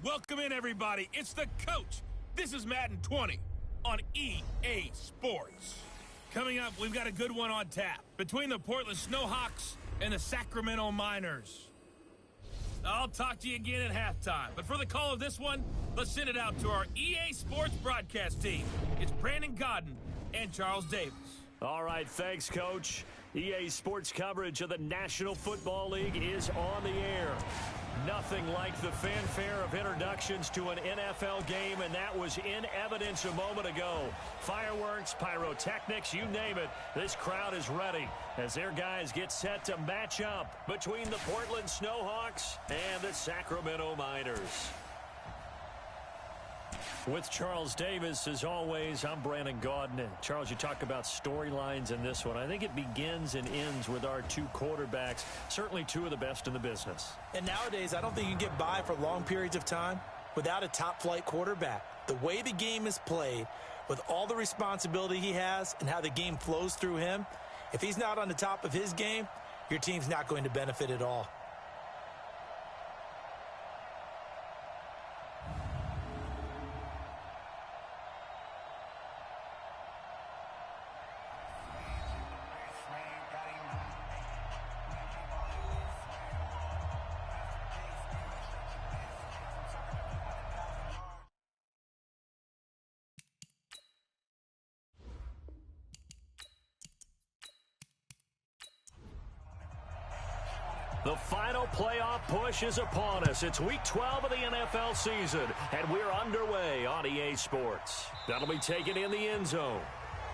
Welcome in, everybody. It's the coach. This is Madden 20 on EA Sports. Coming up, we've got a good one on tap between the Portland Snowhawks and the Sacramento Miners. I'll talk to you again at halftime. But for the call of this one, let's send it out to our EA Sports broadcast team. It's Brandon Godden and Charles Davis. All right, thanks, Coach. EA Sports coverage of the National Football League is on the air. Nothing like the fanfare of introductions to an NFL game, and that was in evidence a moment ago. Fireworks, pyrotechnics, you name it. This crowd is ready as their guys get set to match up between the Portland Snowhawks and the Sacramento Miners. With Charles Davis, as always, I'm Brandon Godden. Charles, you talk about storylines in this one. I think it begins and ends with our two quarterbacks, certainly two of the best in the business. And nowadays, I don't think you can get by for long periods of time without a top-flight quarterback. The way the game is played, with all the responsibility he has and how the game flows through him, if he's not on the top of his game, your team's not going to benefit at all. The final playoff push is upon us. It's Week 12 of the NFL season, and we're underway on EA Sports. That'll be taken in the end zone.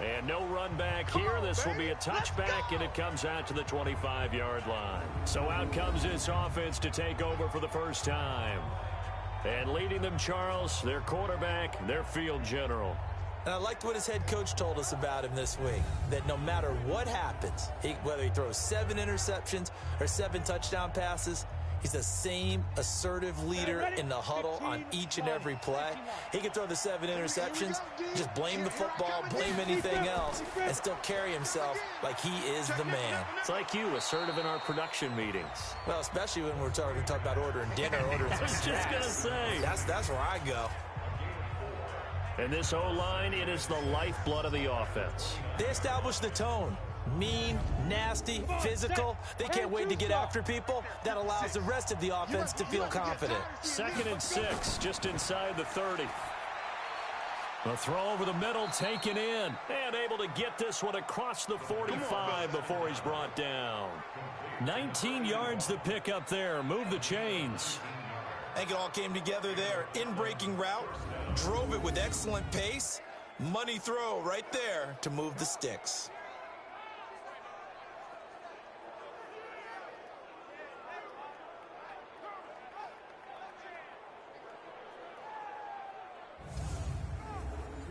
And no run back here. This will be a touchback, and it comes out to the 25-yard line. So out comes this offense to take over for the first time. And leading them, Charles, their quarterback, their field general. And I liked what his head coach told us about him this week, that no matter what happens, whether he throws 7 interceptions or 7 touchdown passes, he's the same assertive leader in the huddle on each and every play. He can throw the 7 interceptions, just blame the football, blame anything else, and still carry himself like he is the man. It's like you, assertive in our production meetings. Well, especially when we're talking about ordering dinner, ordering some snacks. I was just going to say. That's where I go. And this O-line, it is the lifeblood of the offense. They establish the tone. Mean, nasty, physical. They can't wait to get after people. That allows the rest of the offense to feel confident. 2nd and 6, just inside the 30. The throw over the middle, taken in. And able to get this one across the 45 before he's brought down. 19 yards to pick up there. Move the chains. I think it all came together there. In-breaking route, drove it with excellent pace. Money throw right there to move the sticks.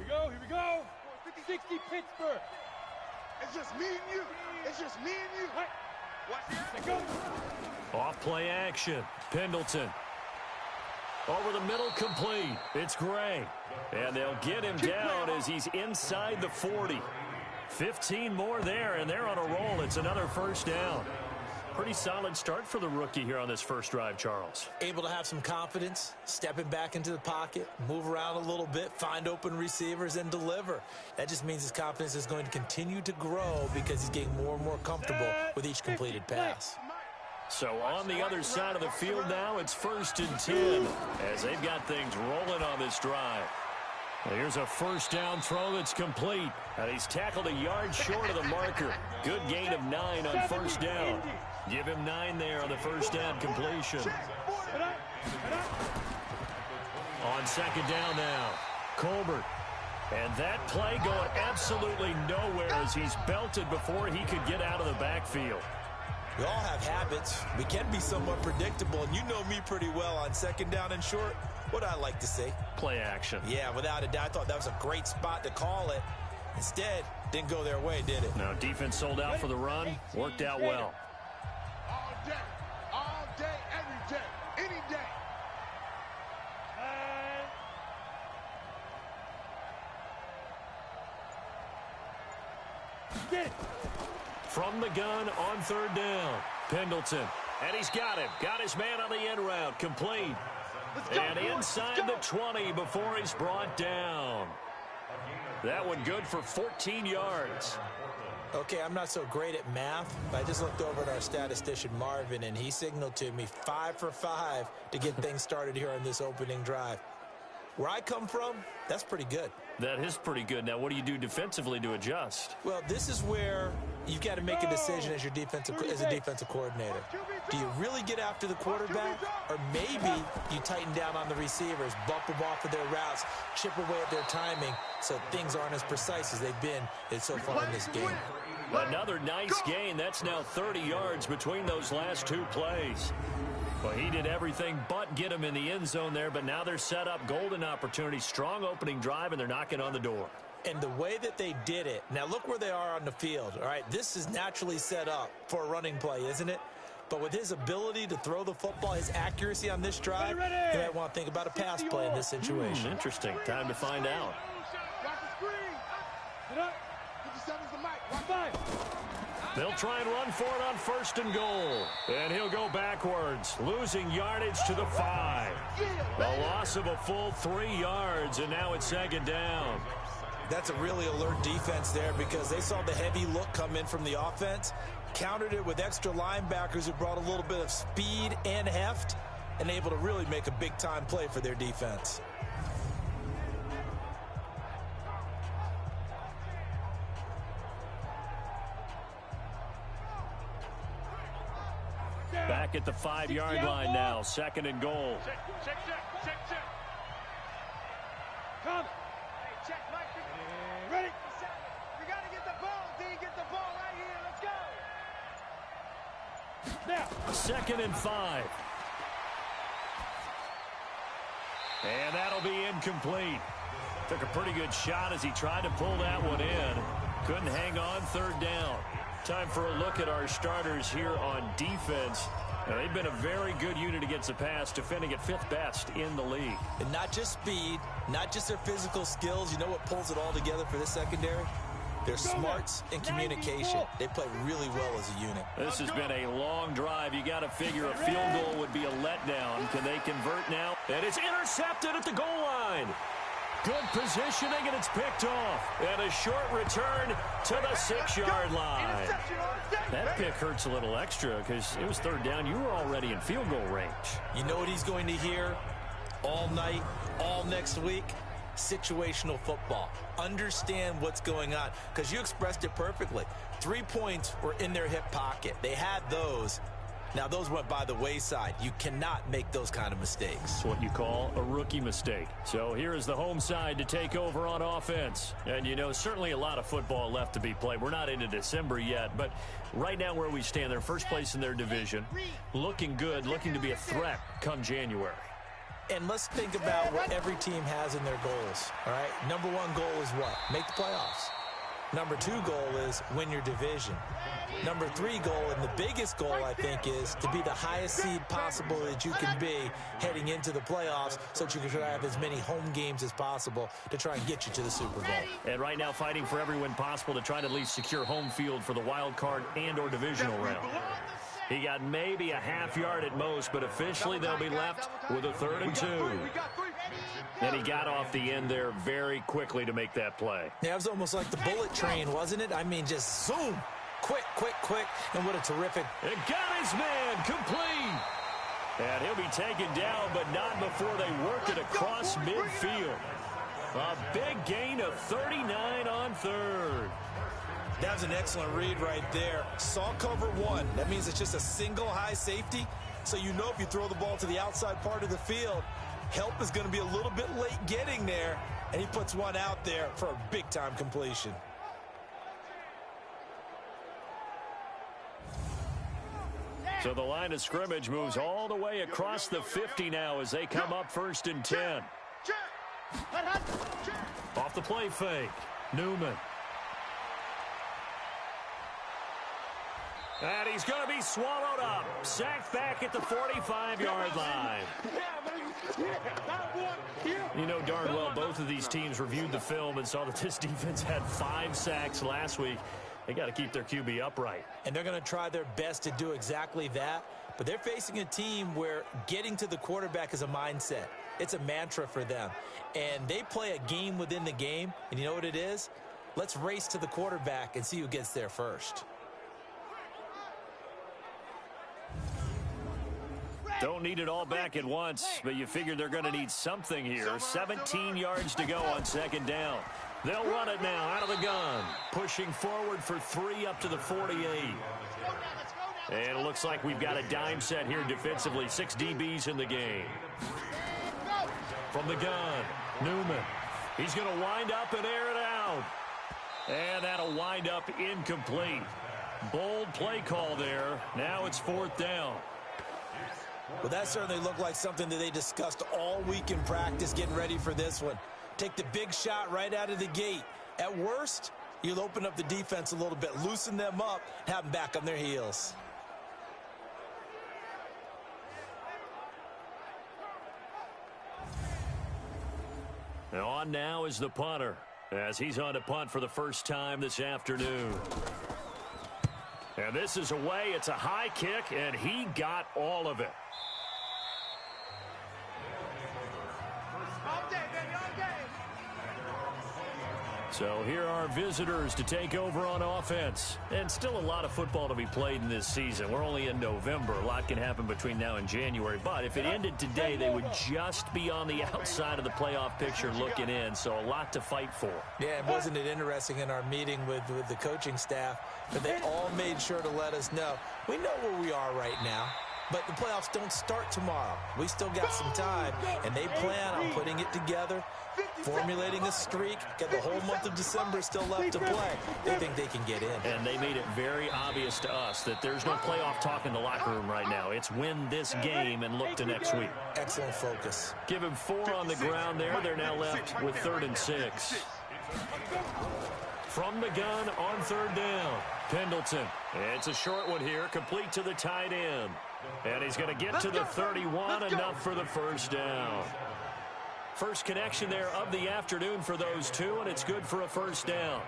Here we go. 60 Pittsburgh. It's just me and you. It's just me and you. Watch this. Go. Off play action. Pendleton. Over the middle, complete. It's Gray. And they'll get him down as he's inside the 40. 15 more there, and they're on a roll. It's another first down. Pretty solid start for the rookie here on this first drive, Charles. Able to have some confidence, stepping back into the pocket, move around a little bit, find open receivers, and deliver. That just means his confidence is going to continue to grow because he's getting more and more comfortable with each completed pass. So on the other side of the field now, it's 1st and 10 as they've got things rolling on this drive. Here's a first down throw that's complete. And he's tackled a yard short of the marker. Good gain of 9 on first down. Give him 9 there on the first down completion. On 2nd down now, Colbert. And that play going absolutely nowhere as he's belted before he could get out of the backfield. We all have habits. We can be somewhat predictable, and you know me pretty well on 2nd down and short. What I like to see? Play action. Yeah, without a doubt. I thought that was a great spot to call it. Instead, didn't go their way, did it? No, defense sold out for the run. Worked out well. All day, every day, any day. Get it. From the gun on 3rd down, Pendleton. And he's got him. Got his man on the end route. Complete. And inside the 20 before he's brought down. That one good for 14 yards. Okay, I'm not so great at math, but I just looked over at our statistician, Marvin, and he signaled to me 5 for 5 to get things started here on this opening drive. Where I come from, that's pretty good. That is pretty good. Now, what do you do defensively to adjust? Well, this is where you've got to make a decision as a defensive coordinator. Do you really get after the quarterback, or maybe you tighten down on the receivers, bump them off of their routes, chip away at their timing so things aren't as precise as they've been so far in this game? Another nice gain. That's now 30 yards between those last two plays. Well, he did everything but get him in the end zone there, but now they're set up. Golden opportunity, strong opening drive, and they're knocking on the door. And the way that they did it, now look where they are on the field. All right, this is naturally set up for a running play, isn't it? But with his ability to throw the football, his accuracy on this drive, you might want to think about a pass play in this situation. Interesting. Time to find out. They'll try and run for it on 1st and goal. And he'll go backwards, losing yardage to the 5. A loss of a full 3 yards, and now it's 2nd down. That's a really alert defense there because they saw the heavy look come in from the offense, countered it with extra linebackers who brought a little bit of speed and heft, and able to really make a big-time play for their defense. Back at the 5-yard line now, 2nd and goal. Check. Come. Hey, check, Mike. Ready? We got to get the ball, D. Get the ball right here. Let's go. Now. 2nd and 5. And that'll be incomplete. Took a pretty good shot as he tried to pull that one in. Couldn't hang on, 3rd down. Time for a look at our starters here on defense. Now, they've been a very good unit against the pass, defending at 5th best in the league. And not just speed, not just their physical skills. You know what pulls it all together for this secondary? Their smarts and communication. They play really well as a unit. This has been a long drive. You got to figure a field goal would be a letdown. Can they convert now? And it's intercepted at the goal line. Good positioning, and it's picked off. And a short return to the 6-yard line. That pick hurts a little extra because it was 3rd down. You were already in field goal range. You know what he's going to hear all night, all next week? Situational football. Understand what's going on, because you expressed it perfectly. 3 points were in their hip pocket. They had those. Now, those went by the wayside. You cannot make those kind of mistakes. It's what you call a rookie mistake. So here is the home side to take over on offense. And, you know, certainly a lot of football left to be played. We're not into December yet, but right now where we stand, they're first place in their division. Looking good, looking to be a threat come January. And let's think about what every team has in their goals, all right? Number 1 goal is what? Make the playoffs. Number 2 goal is win your division. Number 3 goal, and the biggest goal, I think, is to be the highest seed possible that you can be heading into the playoffs so that you can try to have as many home games as possible to try and get you to the Super Bowl. And right now fighting for every win possible to try to at least secure home field for the wild card and or divisional round. He got maybe a half yard at most, but officially they'll be left with a 3rd and 2. And he got off the end there very quickly to make that play. Yeah, it was almost like the bullet train, wasn't it? I mean, just zoom. Quick, and what a terrific. It got his man complete. And he'll be taken down, but not before they work it across midfield. A big gain of 39 on 3rd. That was an excellent read right there. Saw cover 1. That means it's just a single high safety. So you know if you throw the ball to the outside part of the field, help is going to be a little bit late getting there. And he puts one out there for a big-time completion. So the line of scrimmage moves all the way across the 50 now as they come up 1st and 10. Off the play fake, Newman. And he's going to be swallowed up. Sacked back at the 45-yard line. You know darn well both of these teams reviewed the film and saw that this defense had 5 sacks last week. They got to keep their QB upright. And they're going to try their best to do exactly that. But they're facing a team where getting to the quarterback is a mindset. It's a mantra for them. And they play a game within the game. And you know what it is? Let's race to the quarterback and see who gets there first. Don't need it all back at once, but you figure they're going to need something here. 17 yards to go on second down. They'll run it now out of the gun. Pushing forward for 3 up to the 48. And it looks like we've got a dime set here defensively. 6 DBs in the game. From the gun, Newman. He's going to wind up and air it out. And that'll wind up incomplete. Bold play call there. Now it's 4th down. Well, that certainly looked like something that they discussed all week in practice getting ready for this one. Take the big shot right out of the gate. At worst, you'll open up the defense a little bit, loosen them up, have them back on their heels. And on now is the punter, as he's on to punt for the first time this afternoon. And this is away. It's a high kick, and he got all of it. So here are visitors to take over on offense. And still a lot of football to be played in this season. We're only in November. A lot can happen between now and January. But if it ended today, they would just be on the outside of the playoff picture looking in. So a lot to fight for. Yeah, and wasn't it interesting in our meeting with the coaching staff that they all made sure to let us know. We know where we are right now. But the playoffs don't start tomorrow. We still got some time, and they plan on putting it together, formulating a streak, get the whole month of December still left to play. They think they can get in. And they made it very obvious to us that there's no playoff talk in the locker room right now. It's win this game and look to next week. Excellent focus. Give him 4 on the ground there. They're now left with 3rd and 6. From the gun on 3rd down, Pendleton. It's a short one here, complete to the tight end. And he's going to get to the 31, enough for the first down. First connection there of the afternoon for those two, and it's good for a first down.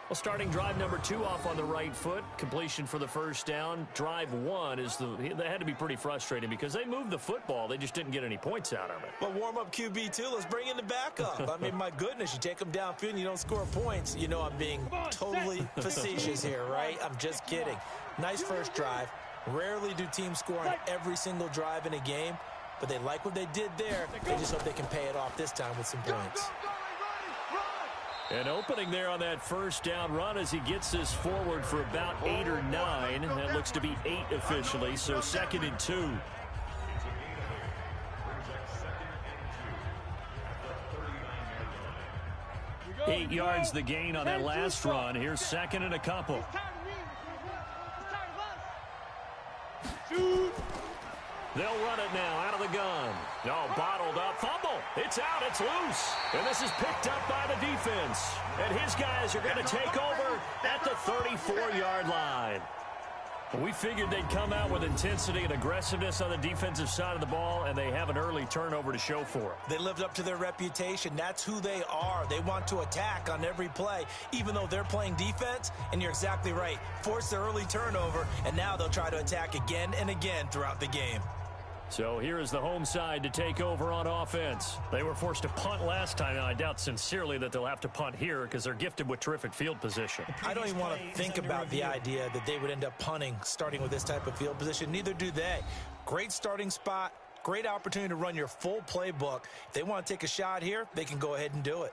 Well, starting drive number 2 off on the right foot. Completion for the first down. Drive 1 is they had to be pretty frustrating because they moved the football. They just didn't get any points out of it. Well, warm up QB2. Let's bring in the backup. I mean, my goodness, you take them downfield and you don't score points. You know I'm being totally facetious here, right? I'm just kidding. Nice first drive. Rarely do teams score on every single drive in a game, but they like what they did there. They just hope they can pay it off this time with some points. An opening there on that first down run as he gets this forward for about 8 or 9. That looks to be 8 officially, so 2nd and 2. Eight yards the gain on that last run. Here's 2nd and a couple. They'll run it now out of the gun. No, bottled up. Fumble. It's out. It's loose. And this is picked up by the defense. And his guys are going to take over at the 34-yard line. We figured they'd come out with intensity and aggressiveness on the defensive side of the ball, and they have an early turnover to show for it. They lived up to their reputation. That's who they are. They want to attack on every play, even though they're playing defense. And you're exactly right. Force the early turnover, and now they'll try to attack again and again throughout the game. So here is the home side to take over on offense. They were forced to punt last time, and I doubt sincerely that they'll have to punt here because they're gifted with terrific field position. I don't even want to think about the idea that they would end up punting starting with this type of field position. Neither do they. Great starting spot, great opportunity to run your full playbook. If they want to take a shot here, they can go ahead and do it.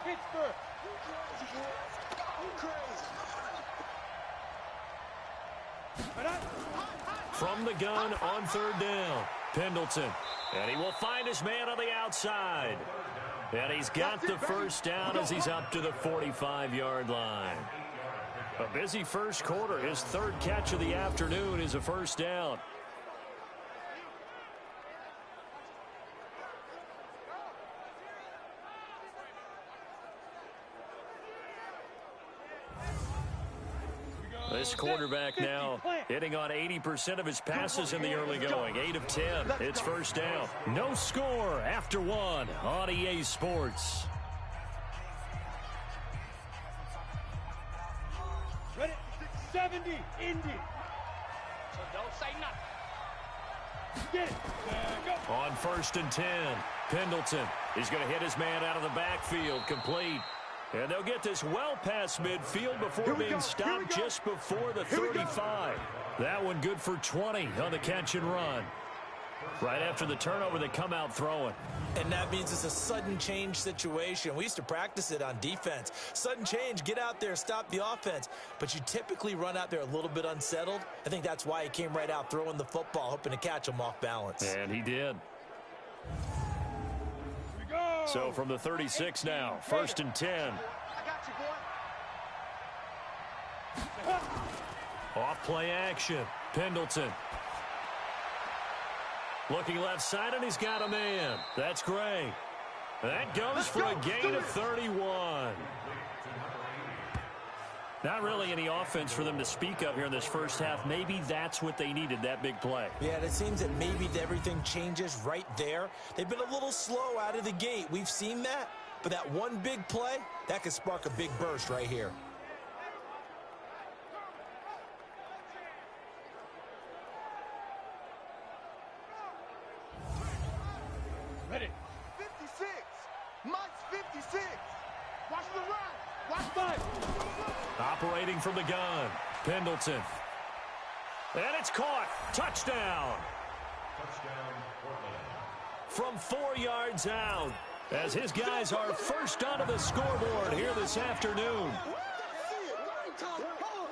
Pittsburgh. From the gun on 3rd down, Pendleton. And he will find his man on the outside. And he's got the first down as he's up to the 45-yard line. A busy first quarter. His 3rd catch of the afternoon is a first down. This quarterback now hitting on 80% of his passes in the early going. 8 of 10. It's first down. No score after 1 on EA Sports. Ready? 70, Indy. So don't say nothing. Get it. Go. On 1st and 10, Pendleton is going to hit his man out of the backfield, complete. And they'll get this well past midfield before being stopped just before the 35. That one good for 20 on the catch and run. Right after the turnover, they come out throwing. And that means it's a sudden change situation. We used to practice it on defense. Sudden change, get out there, stop the offense. But you typically run out there a little bit unsettled. I think that's why he came right out throwing the football, hoping to catch him off balance. And he did. So from the 36 now, 1st and 10. I got you, boy. Off play action. Pendleton. Looking left side, and he's got a man. That's great. That goes for a gain of 31. Not really any offense for them to speak of here in this first half. Maybe that's what they needed, that big play. Yeah, and it seems that maybe everything changes right there. They've been a little slow out of the gate. We've seen that. But that one big play, that could spark a big burst right here. Ready? 56. Mike's 56. Watch the run. Watch five. Operating from the gun, Pendleton. And it's caught. Touchdown. From 4 yards out, as his guys are first onto the scoreboard here this afternoon.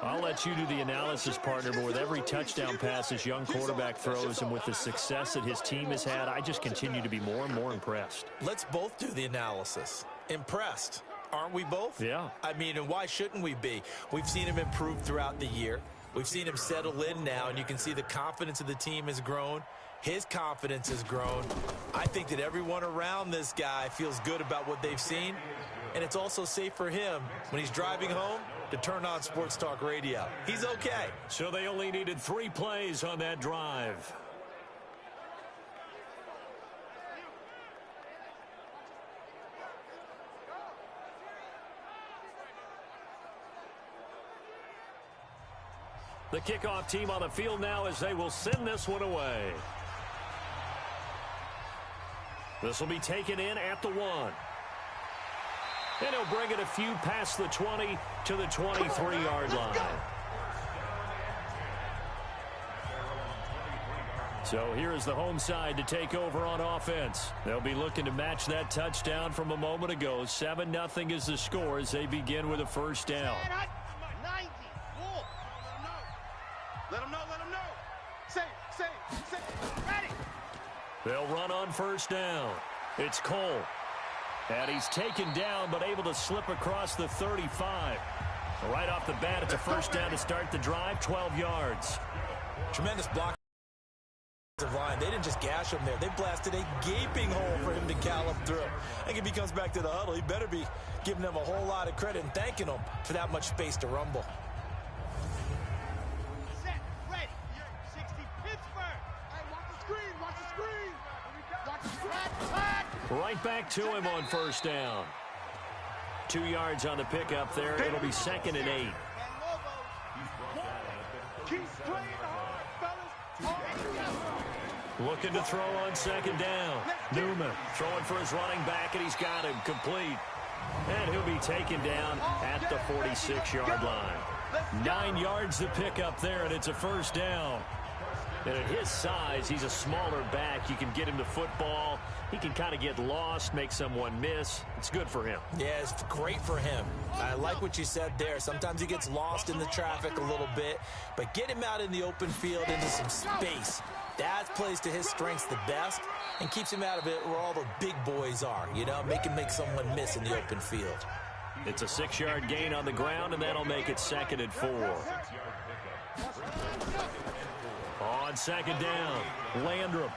I'll let you do the analysis, partner, but with every touchdown pass this young quarterback throws and with the success that his team has had, I just continue to be more and more impressed. Let's both do the analysis. Impressed. Aren't we both? Yeah. I mean, and why shouldn't we be? We've seen him improve throughout the year. We've seen him settle in now, and you can see the confidence of the team has grown. His confidence has grown. I think that everyone around this guy feels good about what they've seen, and it's also safe for him when he's driving home to turn on Sports Talk Radio. He's okay. So they only needed 3 plays on that drive. The kickoff team on the field now as they will send this one away. This will be taken in at the 1. And he'll bring it a few past the 20 to the 23-yard line. So here is the home side to take over on offense. They'll be looking to match that touchdown from a moment ago. 7-0 is the score as they begin with a first down. 90. Let him know. Say. Ready. They'll run on first down. It's Cole. And he's taken down but able to slip across the 35. Right off the bat, it's a first down to start the drive, 12 yards. Tremendous block. Line. They didn't just gash him there. They blasted a gaping hole for him to gallop through. I think if he comes back to the huddle, he better be giving them a whole lot of credit and thanking them for that much space to rumble. Set. Ready. 60 Pittsburgh. Hey, watch the screen. Watch the screen. Right back to him on first down. 2 yards on the pickup there. It'll be 2nd and 8. Keep playing hard, fellas. Looking to throw on 2nd down. Newman throwing for his running back, and he's got him complete. And he'll be taken down at the 46-yard line. 9 yards to pick up there, and it's a first down. And at his size, he's a smaller back. You can get him to football. He can kind of get lost, make someone miss. It's good for him. Yeah, it's great for him. I like what you said there. Sometimes he gets lost in the traffic a little bit, but get him out in the open field into some space. That plays to his strengths the best and keeps him out of it where all the big boys are, you know, make someone miss in the open field. It's a 6-yard gain on the ground, and that'll make it 2nd and 4. On 2nd down, Landrum.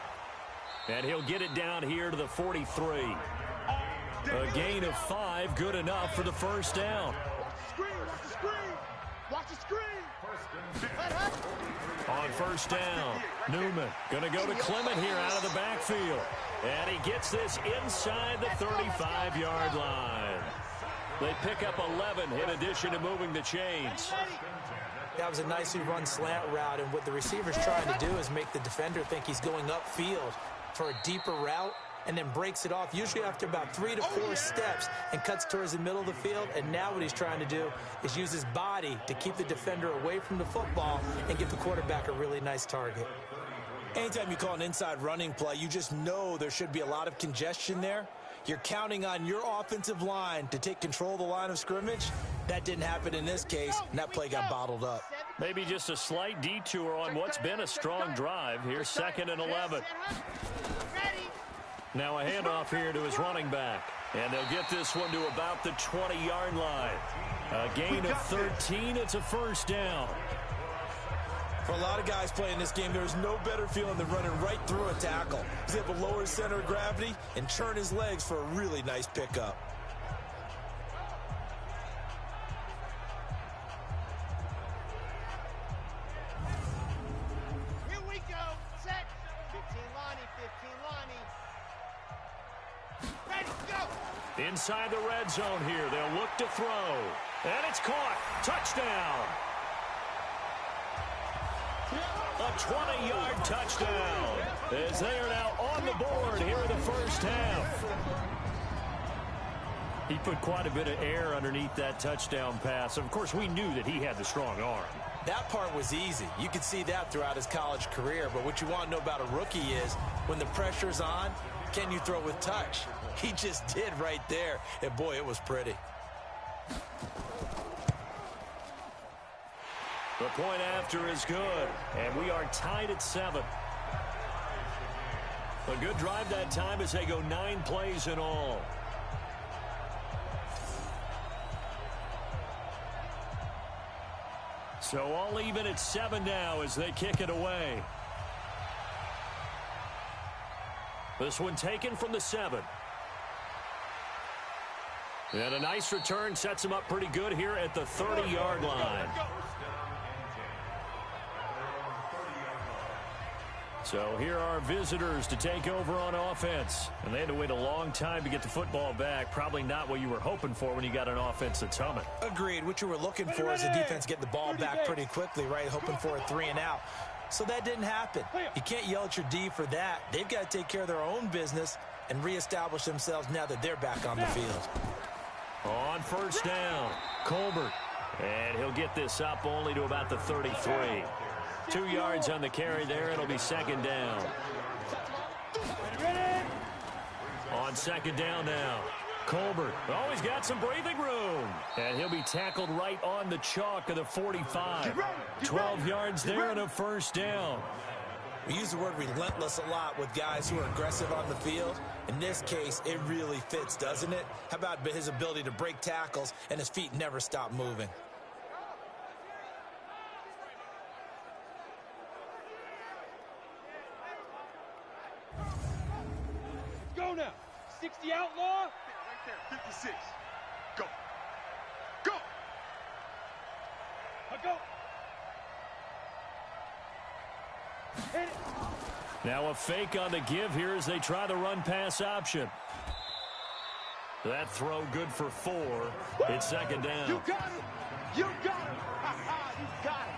And he'll get it down here to the 43. A gain of 5, good enough for the first down. Watch the screen. On first down, Newman going to go to Clement here out of the backfield. And he gets this inside the 35-yard line. They pick up 11 in addition to moving the chains. That was a nicely run slant route, and what the receiver's trying to do is make the defender think he's going upfield for a deeper route, and then breaks it off, usually after about 3 to 4 steps, and cuts towards the middle of the field. And now what he's trying to do is use his body to keep the defender away from the football and give the quarterback a really nice target. Anytime you call an inside running play, you just know there should be a lot of congestion there. You're counting on your offensive line to take control of the line of scrimmage. That didn't happen in this case, and that play got bottled up. Maybe just a slight detour on what's been a strong drive. Here's 2nd and 11. Now a handoff here to his running back. And they'll get this one to about the 20-yard line. A gain of 13. It's a first down. For a lot of guys playing this game, there's no better feeling than running right through a tackle. He's able to lower his center of gravity and turn his legs for a really nice pickup. Here we go. Set. 15 Lonnie, 15 Lonnie. Ready, go. Inside the red zone here. They'll look to throw. And it's caught. Touchdown. A 20-yard touchdown as they are now on the board here in the first half. He put quite a bit of air underneath that touchdown pass. Of course, we knew that he had the strong arm. That part was easy. You could see that throughout his college career. But what you want to know about a rookie is when the pressure's on, can you throw with touch? He just did right there. And, boy, it was pretty. The point after is good, and we are tied at 7. A good drive that time as they go 9 plays in all. So all even at 7 now as they kick it away. This one taken from the 7. And a nice return sets him up pretty good here at the 30-yard line. So here are visitors to take over on offense. And they had to wait a long time to get the football back. Probably not what you were hoping for when you got an offense that's humming. Agreed. What you were looking for is the defense getting the ball back pretty quickly, right? Hoping for a 3 and out. So that didn't happen. You can't yell at your D for that. They've got to take care of their own business and reestablish themselves now that they're back on the field. On first down, Colbert. And he'll get this up only to about the 33. 2 yards on the carry there. It'll be 2nd down. On 2nd down now, Colbert. Oh, he's got some breathing room. And he'll be tackled right on the chalk of the 45. 12 yards there and a first down. We use the word relentless a lot with guys who are aggressive on the field. In this case, it really fits, doesn't it? How about his ability to break tackles and his feet never stop moving? Go now. 60 outlaw. Right there. 56. Go. Go. Go. Hit it. Now a fake on the give here as they try the run-pass option. That throw good for 4. It's 2nd down. You got it. You got it. You got it.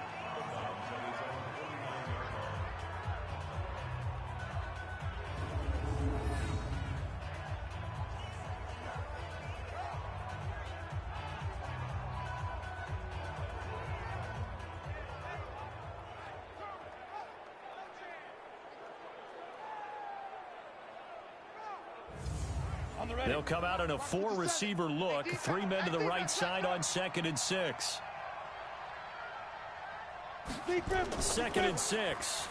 They'll come out in a 4-receiver look. 3 men to the right side on 2nd and 6. 2nd and 6.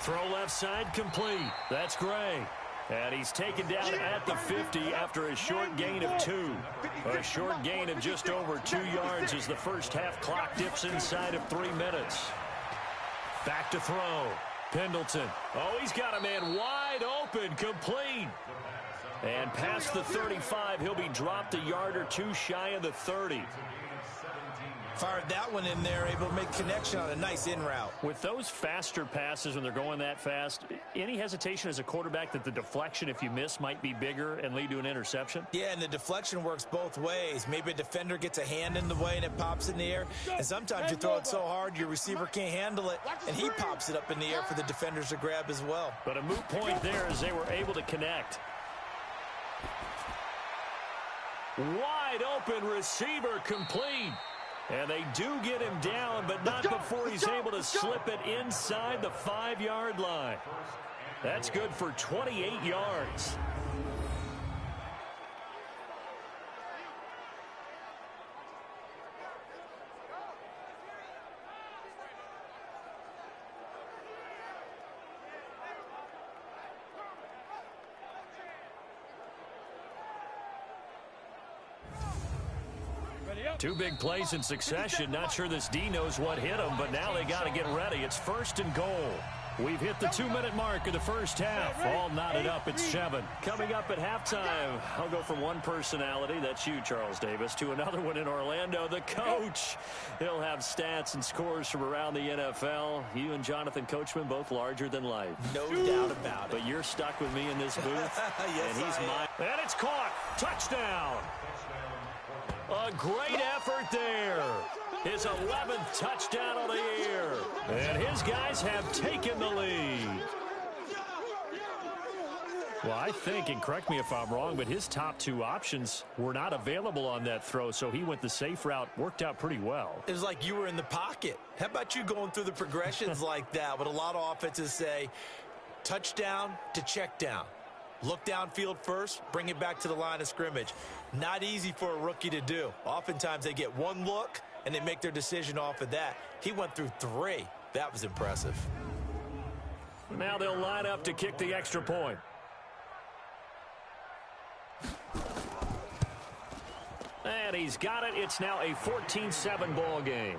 Throw left side complete. That's Gray. And he's taken down at the 50 after a short gain of 2. A short gain of just over 2 yards as the first half clock dips inside of 3 minutes. Back to throw. Pendleton. Oh, he's got a man wide open, complete. And past the 35, he'll be dropped a yard or 2 shy of the 30. Fired that one in there, able to make connection on a nice in route. With those faster passes when they're going that fast, any hesitation as a quarterback that the deflection, if you miss, might be bigger and lead to an interception? Yeah, and the deflection works both ways. Maybe a defender gets a hand in the way and it pops in the air. And sometimes you throw it so hard your receiver can't handle it, and he pops it up in the air for the defenders to grab as well. But a moot point there as they were able to connect. Wide open receiver complete. And they do get him down, but not before he's able to slip it inside the 5-yard line. That's good for 28 yards. Two big plays in succession. Not sure this D knows what hit him, but now they got to get ready. It's 1st and goal. We've hit the 2-minute mark of the first half. All knotted up at 7. Coming up at halftime, I'll go from one personality, that's you, Charles Davis, to another one in Orlando, the coach. He'll have stats and scores from around the NFL. You and Jonathan Coachman, both larger than life. No doubt about it. But you're stuck with me in this booth. Yes, and he's mine. And it's caught. Touchdown. A great effort there. His 11th touchdown of the year. And his guys have taken the lead. Well, I think, and correct me if I'm wrong, but his top 2 options were not available on that throw, so he went the safe route. Worked out pretty well. It was like you were in the pocket. How about you going through the progressions like that? What a lot of offenses say, touchdown to check down. Look downfield first, bring it back to the line of scrimmage. Not easy for a rookie to do. Oftentimes they get one look and they make their decision off of that. He went through 3. That was impressive. Now they'll line up to kick the extra point. And he's got it. It's now a 14-7 ball game.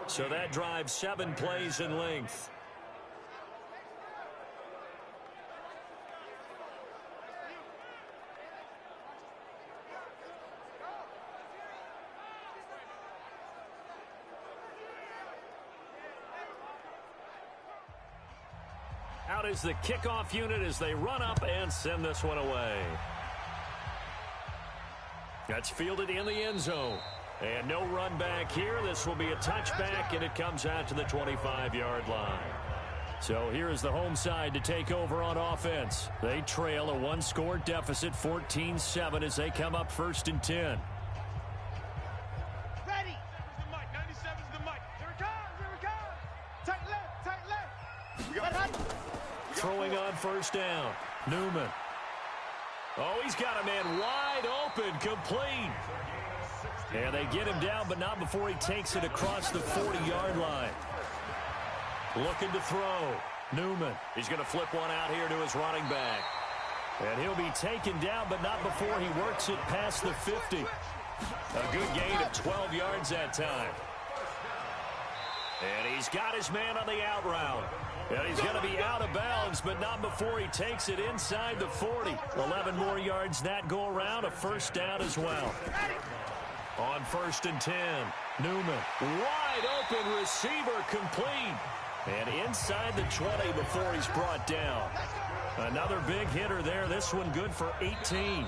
So that drives 7 plays in length. Out is the kickoff unit as they run up and send this one away. That's fielded in the end zone. And no run back here. This will be a touchback, and it comes out to the 25-yard line. So here is the home side to take over on offense. They trail a 1-score deficit, 14-7, as they come up 1st and 10. Ready. 97's the mic. Here it comes. Here it comes. Tight left. Tight left. We got it. Throwing on 1st down. Newman. Oh, he's got a man wide open, complete. And they get him down, but not before he takes it across the 40-yard line. Looking to throw. Newman. He's going to flip one out here to his running back. And he'll be taken down, but not before he works it past the 50. A good gain of 12 yards that time. And he's got his man on the out route. And he's going to be out of bounds, but not before he takes it inside the 40. 11 more yards that go around, a 1st down as well. On 1st and 10, Newman. Wide open receiver complete. And inside the 20 before he's brought down. Another big hitter there. This one good for 18.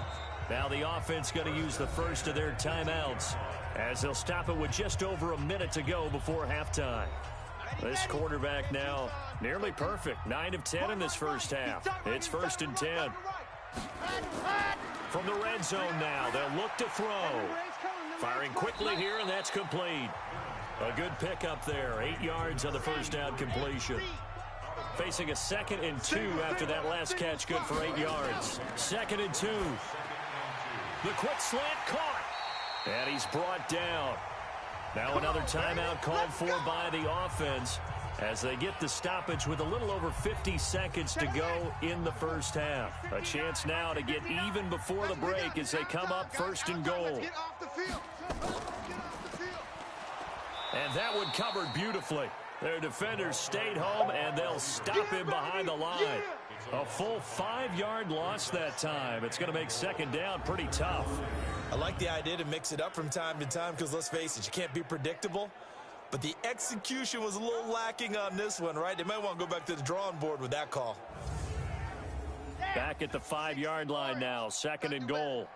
Now the offense going to use the first of their timeouts as they'll stop it with just over a minute to go before halftime. This quarterback now nearly perfect. 9 of 10 in this first half. It's 1st and 10. From the red zone now, they'll look to throw. Firing quickly here, and that's complete. A good pickup there. 8 yards on the 1st down completion. Facing a 2nd and 2 after that last catch, good for 8 yards. 2nd and 2. The quick slant caught. And he's brought down. Now another timeout called for by the offense as they get the stoppage with a little over 50 seconds to go in the first half. A chance now to get even before the break as they come up 1st and goal. And that one covered beautifully. Their defenders stayed home, and they'll stop him behind the line. A full 5-yard loss that time. It's going to make second down pretty tough. I like the idea to mix it up from time to time because, let's face it, you can't be predictable. But the execution was a little lacking on this one, right? They might want to go back to the drawing board with that call. Back at the 5-yard line now, second and goal.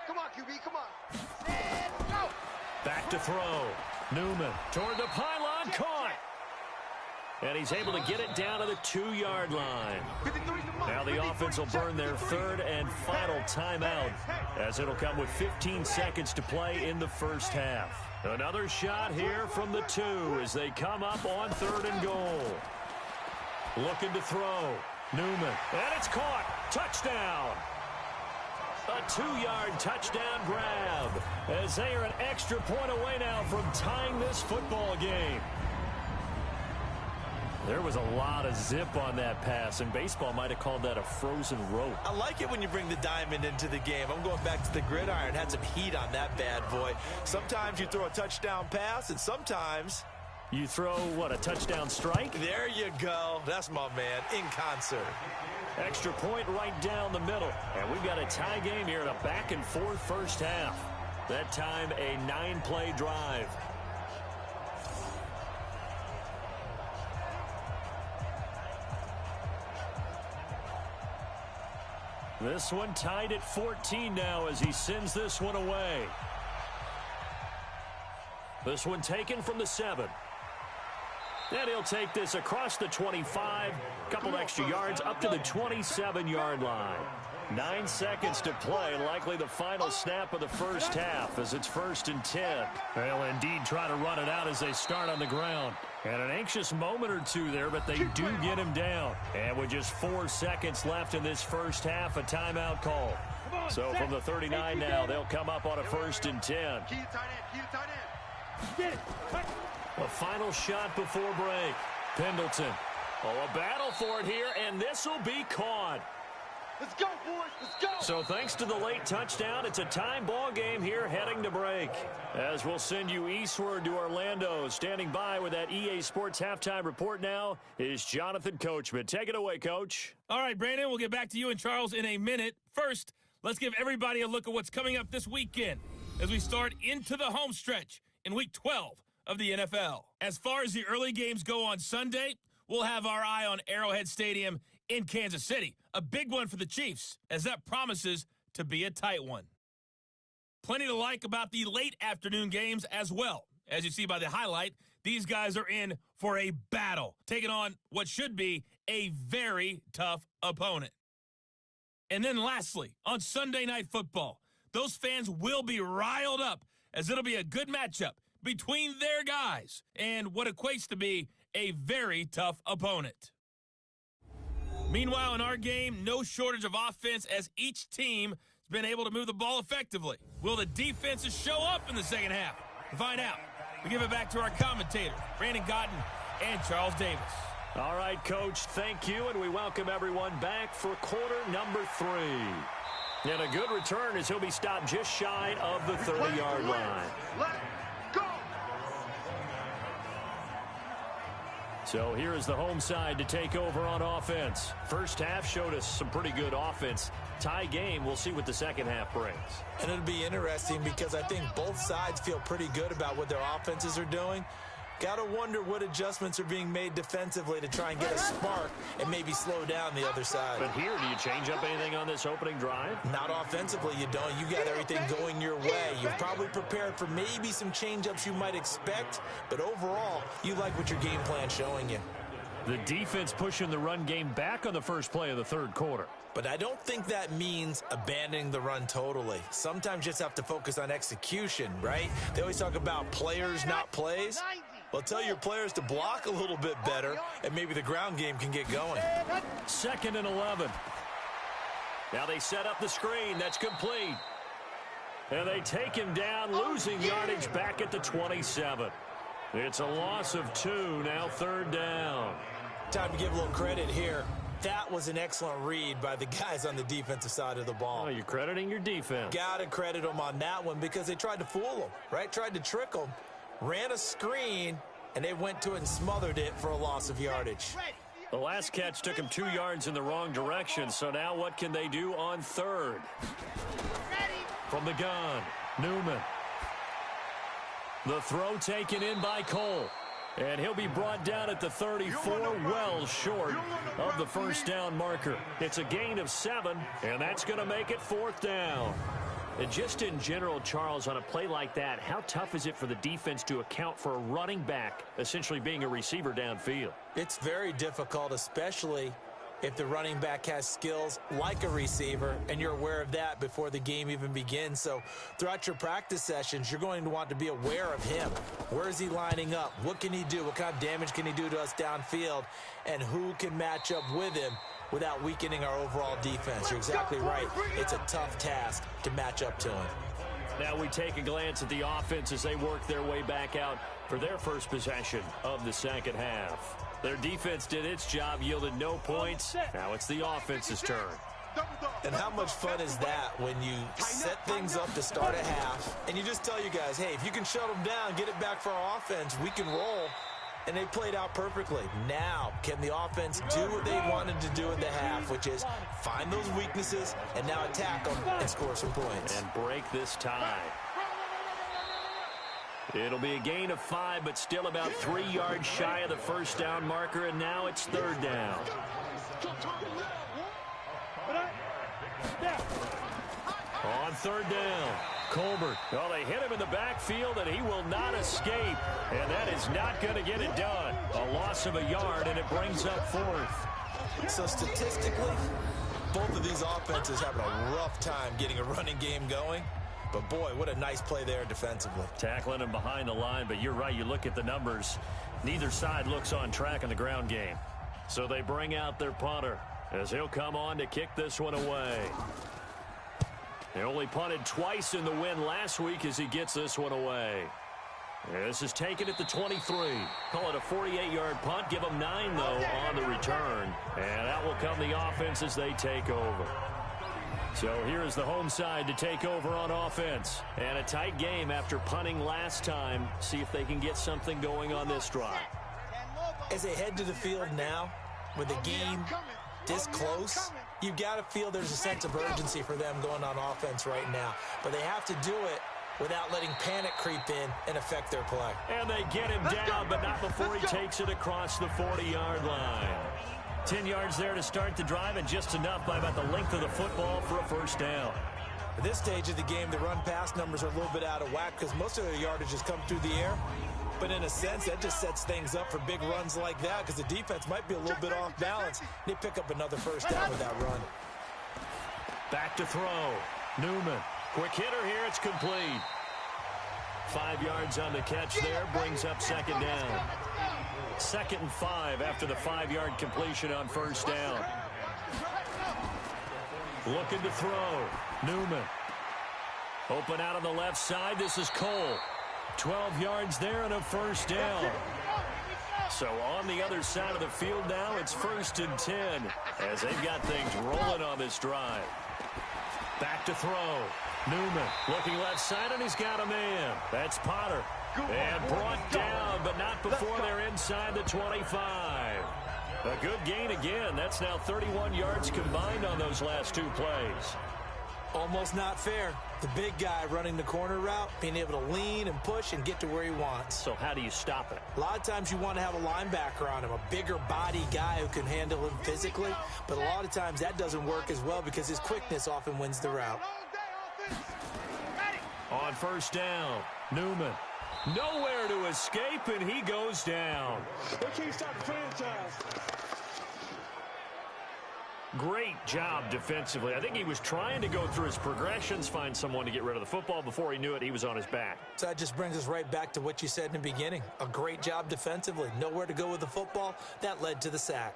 Come on, QB, come on. And go. Back to throw. Newman toward the pylon, caught. And he's able to get it down to the 2-yard line. Now the offense will burn their third and final timeout, as it'll come with 15 seconds to play in the first half. Another shot here from the 2 as they come up on third and goal. Looking to throw. Newman, and it's caught. Touchdown. A 2-yard touchdown grab, as they are an extra point away now from tying this football game. There was a lot of zip on that pass, and baseball might have called that a frozen rope. I like it when you bring the diamond into the game. I'm going back to the gridiron. Had some heat on that bad boy. Sometimes you throw a touchdown pass, and sometimes you throw, what, a touchdown strike? There you go. That's my man, in concert. Extra point right down the middle. And we've got a tie game here in a back-and-forth first half. That time, a 9-play drive. This one tied at 14 now as he sends this one away. This one taken from the 7. And he'll take this across the 25, couple extra yards up to the 27-yard line. 9 seconds to play, likely the final snap of the first half as it's 1st and 10. They'll indeed try to run it out as they start on the ground. And an anxious moment or two there, but they do get him down. And with just 4 seconds left in this first half, a timeout call. So from the 39 now, they'll come up on a 1st and 10. A final shot before break. Pendleton. Oh, a battle for it here, and this will be caught. Let's go, boys. Let's go. So thanks to the late touchdown, it's a time ball game here heading to break. As we'll send you eastward to Orlando. Standing by with that EA Sports halftime report now is Jonathan Coachman. Take it away, Coach. All right, Brandon, we'll get back to you and Charles in a minute. First, let's give everybody a look at what's coming up this weekend as we start into the home stretch in Week 12 of the NFL. As far as the early games go on Sunday, we'll have our eye on Arrowhead Stadium in Kansas City. A big one for the Chiefs, as that promises to be a tight one. Plenty to like about the late afternoon games as well. As you see by the highlight, these guys are in for a battle, taking on what should be a very tough opponent. And then lastly, on Sunday Night Football, those fans will be riled up as it'll be a good matchup between their guys and what equates to be a very tough opponent. Meanwhile, in our game, no shortage of offense as each team has been able to move the ball effectively. Will the defenses show up in the second half? To find out, we give it back to our commentators, Brandon Gotten and Charles Davis. All right, Coach, thank you, and we welcome everyone back for quarter number 3. And a good return as he'll be stopped just shy of the 30-yard line. Let's go. So here is the home side to take over on offense. First half showed us some pretty good offense. Tie game, we'll see what the second half brings. And it'll be interesting because I think both sides feel pretty good about what their offenses are doing. Got to wonder what adjustments are being made defensively to try and get a spark and maybe slow down the other side. But here, do you change up anything on this opening drive? Not offensively, you don't. You got everything going your way. You've probably prepared for maybe some change-ups you might expect, but overall, you like what your game plan's showing you. The defense pushing the run game back on the first play of the third quarter. But I don't think that means abandoning the run totally. Sometimes you just have to focus on execution, right? They always talk about players, not plays. Well, tell your players to block a little bit better, and maybe the ground game can get going. 2nd and 11. Now they set up the screen. That's complete. And they take him down, losing yardage back at the 27. It's a loss of 2, now 3rd down. Time to give a little credit here. That was an excellent read by the guys on the defensive side of the ball. Oh, you're crediting your defense. Got to credit them on that one because they tried to fool them, right? Tried to trick them. Ran a screen, and they went to it and smothered it for a loss of yardage. The last catch took him 2 yards in the wrong direction, so now what can they do on third? From the gun, Newman. The throw taken in by Cole. And he'll be brought down at the 34, well short of the first down marker. It's a gain of 7, and that's going to make it 4th down. And just in general, Charles, on a play like that, how tough is it for the defense to account for a running back essentially being a receiver downfield? It's very difficult, especially if the running back has skills like a receiver, and you're aware of that before the game even begins. So throughout your practice sessions, you're going to want to be aware of him. Where is he lining up? What can he do? What kind of damage can he do to us downfield? And who can match up with him without weakening our overall defense? You're exactly right. It's a tough task to match up to him. Now we take a glance at the offense as they work their way back out for their first possession of the second half. Their defense did its job, yielded no points. Now it's the offense's turn. And how much fun is that when you set things up to start a half and you just tell you guys, hey, if you can shut them down, get it back for our offense, we can roll. And they played out perfectly. Now, can the offense do what they wanted to do in the half, which is find those weaknesses and now attack them and score some points. And break this tie. It'll be a gain of 5, but still about 3 yards shy of the first down marker, and now it's 3rd down. On 3rd down, Colbert. Well, they hit him in the backfield, and he will not escape. And that is not going to get it done. A loss of a yard, and it brings up 4th. So statistically, both of these offenses having a rough time getting a running game going. But, boy, what a nice play there defensively. Tackling him behind the line, but you're right. You look at the numbers. Neither side looks on track in the ground game. So they bring out their punter as he'll come on to kick this one away. He only punted twice in the win last week as he gets this one away. This is taken at the 23. Call it a 48-yard punt. Give them 9, though, on the return. And that will come the offense as they take over. So here is the home side to take over on offense. And a tight game after punting last time. See if they can get something going on this drive. As they head to the field now, with the game this close, you've got to feel there's a sense of urgency for them going on offense right now. But they have to do it without letting panic creep in and affect their play. And they get him down, but not before he takes it across the 40-yard line. 10 yards there to start the drive, and just enough by about the length of the football for a first down. At this stage of the game, the run-pass numbers are a little bit out of whack because most of their yardage has come through the air. But in a sense, that just sets things up for big runs like that because the defense might be a little bit off balance. They pick up another first down with that run. Back to throw. Newman. Quick hitter here. It's complete. 5 yards on the catch there. Brings up second down. 2nd and 5 after the 5-yard completion on first down. Looking to throw. Newman. Open out on the left side. This is Cole. 12 yards there and a first down. So on the other side of the field now, it's 1st and 10 as they've got things rolling on this drive. Back to throw. Newman looking left side, and he's got a man. That's Potter. And brought down, but not before they're inside the 25. A good gain again. That's now 31 yards combined on those last 2 plays. Almost not fair. The big guy running the corner route, being able to lean and push and get to where he wants. So how do you stop it? A lot of times you want to have a linebacker on him, a bigger body guy who can handle him physically. But a lot of times that doesn't work as well because his quickness often wins the route. On first down, Newman. Nowhere to escape, and he goes down. They can't stop the franchise. Great job defensively. I think he was trying to go through his progressions, find someone to get rid of the football. Before he knew it, he was on his back. So that just brings us right back to what you said in the beginning. A great job defensively. Nowhere to go with the football. That led to the sack.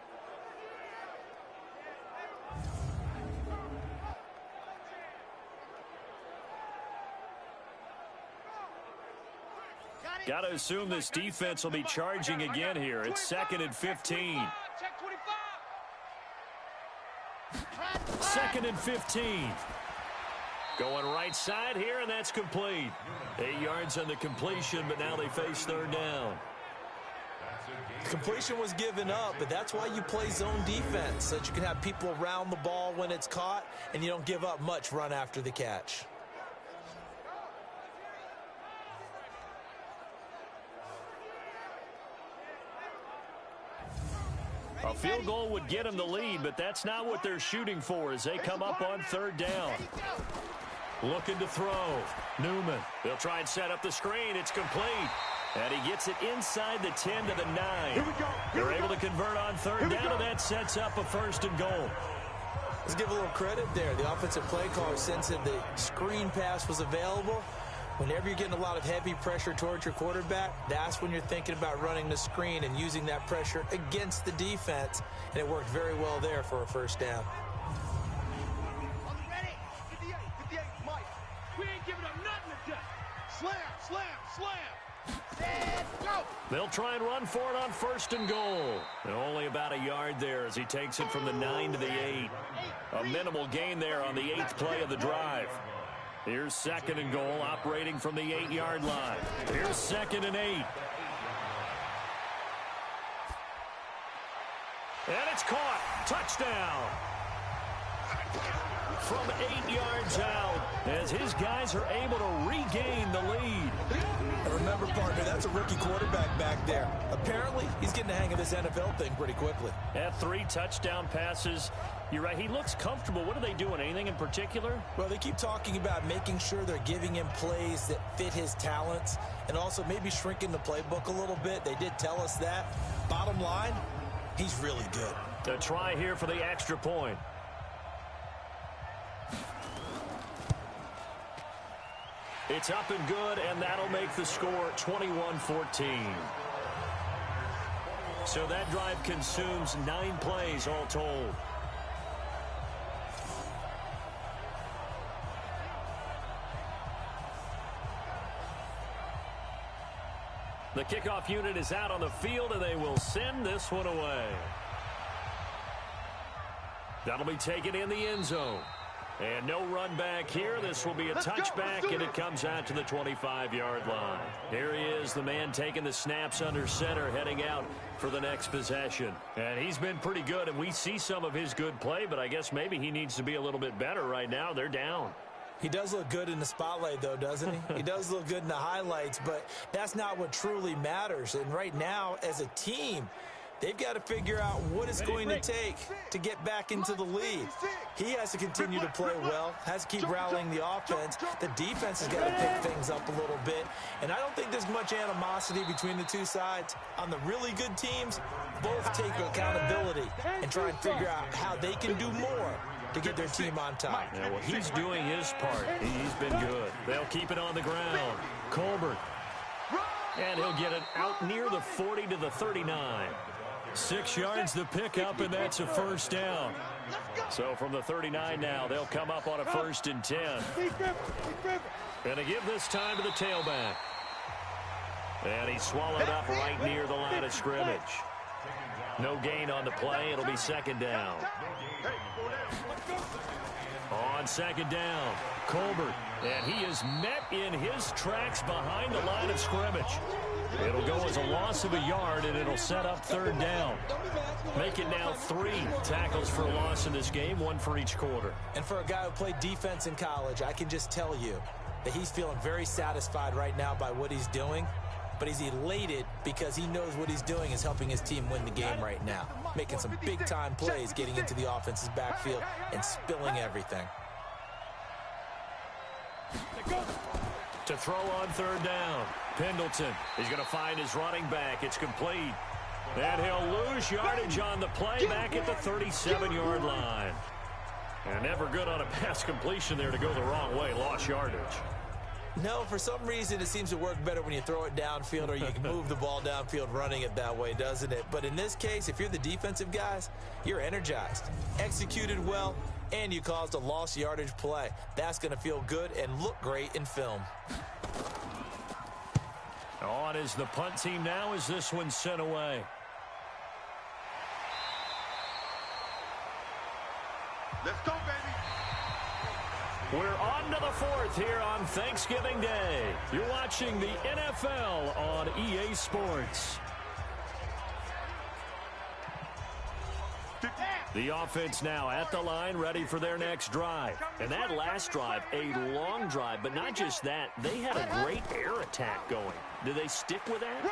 Got to assume this defense will be charging again here. It's 2nd and 15. 2nd and 15. Going right side here, and that's complete. 8 yards on the completion, but now they face 3rd down. The completion was given up, but that's why you play zone defense, so that you can have people around the ball when it's caught, and you don't give up much run after the catch. A field goal would get them the lead, but that's not what they're shooting for as they come up on third down. Looking to throw. Newman. They'll try and set up the screen. It's complete. And he gets it inside the 10 to the 9. They're able to convert on third down, and that sets up a 1st and goal. Let's give a little credit there. The offensive play caller sensed that the screen pass was available. Whenever you're getting a lot of heavy pressure towards your quarterback, that's when you're thinking about running the screen and using that pressure against the defense. And it worked very well there for a 1st down. Ready? 58, 58, Mike. We ain't giving up nothing to death. Slam, slam, slam. Set, go. They'll try and run for it on 1st and goal. And only about a yard there as he takes it from the 9 to the 8. A minimal gain there on the 8th play of the drive. Here's 2nd and goal, operating from the 8-yard line. Here's 2nd and 8. And it's caught. Touchdown. From 8 yards out, as his guys are able to regain the lead. And remember, partner, that's a rookie quarterback back there. Apparently, he's getting the hang of this NFL thing pretty quickly. At 3 touchdown passes. You're right, he looks comfortable. What are they doing? Anything in particular? Well, they keep talking about making sure they're giving him plays that fit his talents and also maybe shrinking the playbook a little bit. They did tell us that. Bottom line, he's really good. A try here for the extra point. It's up and good, and that'll make the score 21-14. So that drive consumes 9 plays all told. The kickoff unit is out on the field, and they will send this one away. That'll be taken in the end zone. And no run back here. This will be a touchback, and it comes out to the 25-yard line. Here he is, the man taking the snaps under center, heading out for the next possession. And he's been pretty good, and we see some of his good play, but I guess maybe he needs to be a little bit better right now. They're down. He does look good in the spotlight, though, doesn't he? He does look good in the highlights, but that's not what truly matters. And right now, as a team, they've got to figure out what it's going to take to get back into the lead. He has to continue to play well, has to keep rallying the offense. The defense has got to pick things up a little bit. And I don't think there's much animosity between the two sides. On the really good teams, both take accountability and try and figure out how they can do more to get their team on top. Yeah, well, he's doing his part. He's been good. They'll keep it on the ground. Colbert. And he'll get it out near the 40 to the 39. 6 yards the pickup, and that's a 1st down. So from the 39 now, they'll come up on a 1st and 10. And to give this time to the tailback. And he's swallowed up right near the line of scrimmage. No gain on the play. It'll be 2nd down. On 2nd down, Colbert. And he is met in his tracks behind the line of scrimmage. It'll go as a loss of a yard, and it'll set up 3rd down. Make it now 3 tackles for a loss in this game, 1 for each quarter. And for a guy who played defense in college, I can just tell you that he's feeling very satisfied right now by what he's doing. But he's elated because he knows what he's doing is helping his team win the game right now. Making some big-time plays, getting into the offense's backfield and spilling everything. To throw on 3rd down, Pendleton is going to find his running back. It's complete. And he'll lose yardage on the play back at the 37-yard line. And never good on a pass completion there to go the wrong way. Lost yardage. No, for some reason it seems to work better when you throw it downfield or you can move the ball downfield running it that way, doesn't it? But in this case, if you're the defensive guys, you're energized, executed well, and you caused a lost yardage play. That's going to feel good and look great in film. On is the punt team now as this one's sent away. Let's go, baby. We're on to the 4th here on Thanksgiving Day. You're watching the NFL on EA Sports. The offense now at the line, ready for their next drive. And that last drive, a long drive, but not just that. They had a great air attack going. Do they stick with that?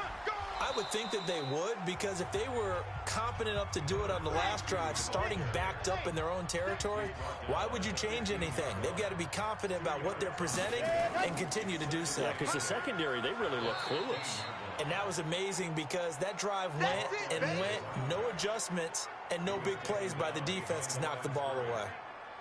I would think that they would, because if they were competent enough to do it on the last drive, starting backed up in their own territory, why would you change anything? They've got to be confident about what they're presenting and continue to do so. Yeah, because the secondary, they really look clueless. And that was amazing because that drive went and went, no adjustments and no big plays by the defense to knock the ball away.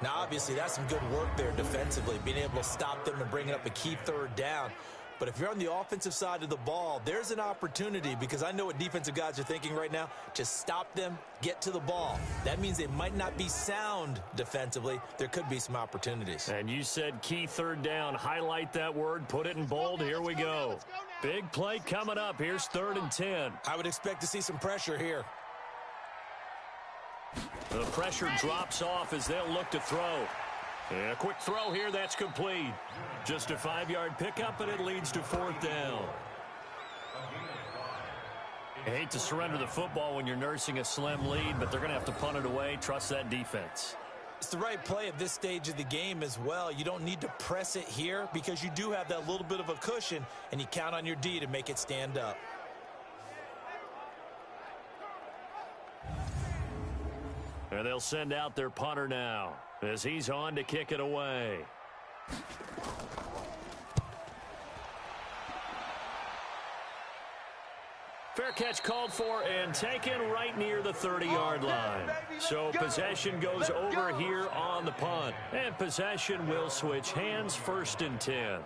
Now, obviously, that's some good work there defensively, being able to stop them and bringing up a key third down. But if you're on the offensive side of the ball, there's an opportunity, because I know what defensive guys are thinking right now. Just stop them, get to the ball. That means they might not be sound defensively. There could be some opportunities. And you said key third down. Highlight that word, put it in bold. Here we go. Big play coming up. Here's 3rd and 10. I would expect to see some pressure here. The pressure drops off as they'll look to throw. And a quick throw here, that's complete. Just a 5-yard pickup, and it leads to 4th down. I hate to surrender the football when you're nursing a slim lead, but they're going to have to punt it away. Trust that defense. It's the right play at this stage of the game as well. You don't need to press it here because you do have that little bit of a cushion, and you count on your D to make it stand up. And they'll send out their punter now as he's on to kick it away. Fair catch called for and taken right near the 30-yard line. So possession goes over here on the punt. And possession will switch hands, 1st and 10.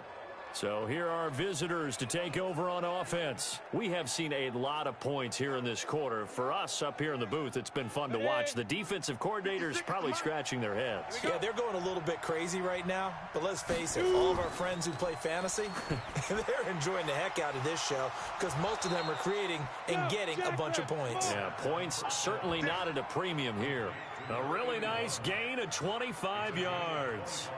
So here are visitors to take over on offense. We have seen a lot of points here in this quarter. For us up here in the booth, it's been fun to watch. The defensive coordinators probably scratching their heads. Yeah, they're going a little bit crazy right now. But let's face it, all of our friends who play fantasy, they're enjoying the heck out of this show because most of them are creating and getting a bunch of points. Yeah, points certainly not at a premium here. A really nice gain of 25 yards.